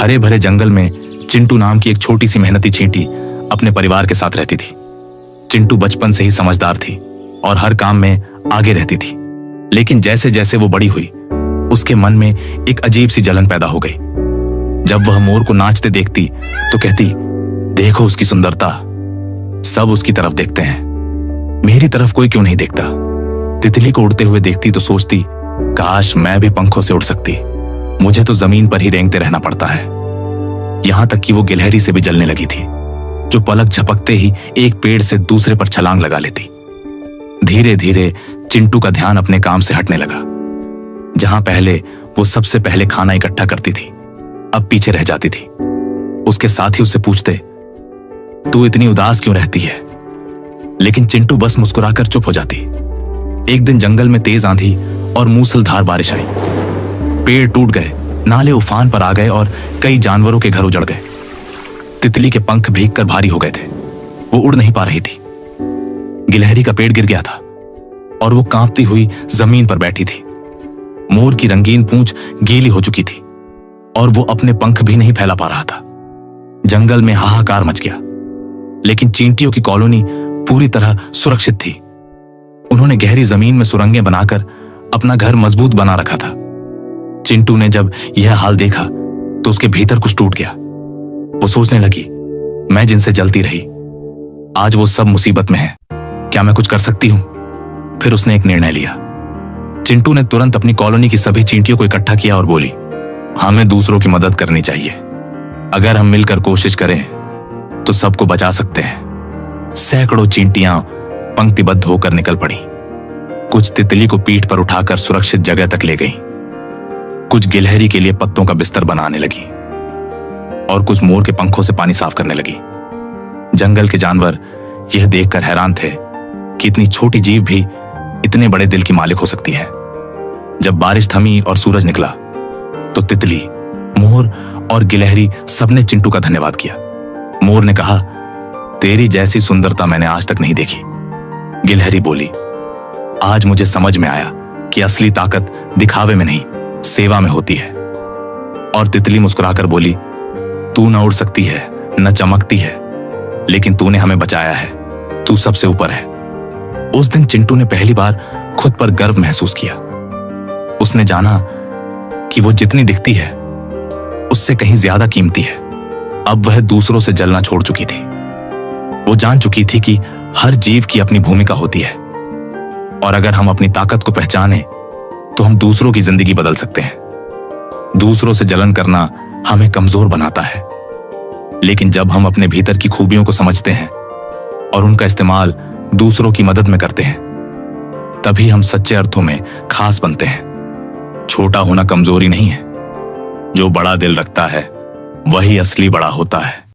हरे भरे जंगल में चिंटू नाम की एक छोटी सी मेहनती चींटी अपने परिवार के साथ रहती थी। चिंटू बचपन से ही समझदार थी और हर काम में आगे रहती थी। लेकिन जैसे जैसे वो बड़ी हुई, उसके मन में एक अजीब सी जलन पैदा हो गई। जब वह मोर को नाचते देखती तो कहती, देखो उसकी सुंदरता, सब उसकी तरफ देखते हैं, मेरी तरफ कोई क्यों नहीं देखता। तितली को उड़ते हुए देखती तो सोचती, काश मैं भी पंखों से उड़ सकती, मुझे तो जमीन पर ही रेंगते रहना पड़ता है। यहां तक कि वो गिलहरी से भी जलने लगी थी, जो पलक झपकते ही एक पेड़ से दूसरे पर छलांग लगा लेती। धीरे धीरे चिंटू का ध्यान अपने काम से हटने लगा। जहां पहले वो सबसे पहले खाना इकट्ठा करती थी, अब पीछे रह जाती थी। उसके साथी उससे पूछते, तू इतनी उदास क्यों रहती है? लेकिन चिंटू बस मुस्कुराकर चुप हो जाती। एक दिन जंगल में तेज आंधी और मूसलधार बारिश आई। पेड़ टूट गए, नाले उफान पर आ गए और कई जानवरों के घर उजड़ गए। तितली के पंख भीगकर भारी हो गए थे, वो उड़ नहीं पा रही थी। गिलहरी का पेड़ गिर गया था और वो कांपती हुई जमीन पर बैठी थी। मोर की रंगीन पूंछ गीली हो चुकी थी और वो अपने पंख भी नहीं फैला पा रहा था। जंगल में हाहाकार मच गया, लेकिन चींटियों की कॉलोनी पूरी तरह सुरक्षित थी। उन्होंने गहरी जमीन में सुरंगें बनाकर अपना घर मजबूत बना रखा था। चिंटू ने जब यह हाल देखा तो उसके भीतर कुछ टूट गया। वो सोचने लगी, मैं जिनसे जलती रही, आज वो सब मुसीबत में है, क्या मैं कुछ कर सकती हूं? फिर उसने एक निर्णय लिया। चिंटू ने तुरंत अपनी कॉलोनी की सभी चींटियों को इकट्ठा किया और बोली, हमें दूसरों की मदद करनी चाहिए। अगर हम मिलकर कोशिश करें तो सबको बचा सकते हैं। सैकड़ों चींटियां पंक्तिबद्ध होकर निकल पड़ी। कुछ तितली को पीठ पर उठाकर सुरक्षित जगह तक ले गई, कुछ गिलहरी के लिए पत्तों का बिस्तर बनाने लगी और कुछ मोर के पंखों से पानी साफ करने लगी। जंगल के जानवर यह देखकर हैरान थे कि इतनी छोटी जीव भी इतने बड़े दिल की मालिक हो सकती है। जब बारिश थमी और सूरज निकला तो तितली, मोर और गिलहरी सबने चिंटू का धन्यवाद किया। मोर ने कहा, तेरी जैसी सुंदरता मैंने आज तक नहीं देखी। गिलहरी बोली, आज मुझे समझ में आया कि असली ताकत दिखावे में नहीं, सेवा में होती है। और तितली मुस्कुराकर बोली, तू न उड़ सकती है, न चमकती है, लेकिन तूने हमें बचाया है, तू सबसे ऊपर है। उस दिन चिंटू ने पहली बार खुद पर गर्व महसूस किया। उसने जाना कि वो जितनी दिखती है उससे कहीं ज्यादा कीमती है। अब वह दूसरों से जलना छोड़ चुकी थी। वो जान चुकी थी कि हर जीव की अपनी भूमिका होती है और अगर हम अपनी ताकत को पहचाने तो हम दूसरों की जिंदगी बदल सकते हैं। दूसरों से जलन करना हमें कमजोर बनाता है, लेकिन जब हम अपने भीतर की खूबियों को समझते हैं और उनका इस्तेमाल दूसरों की मदद में करते हैं, तभी हम सच्चे अर्थों में खास बनते हैं। छोटा होना कमजोरी नहीं है, जो बड़ा दिल रखता है वही असली बड़ा होता है।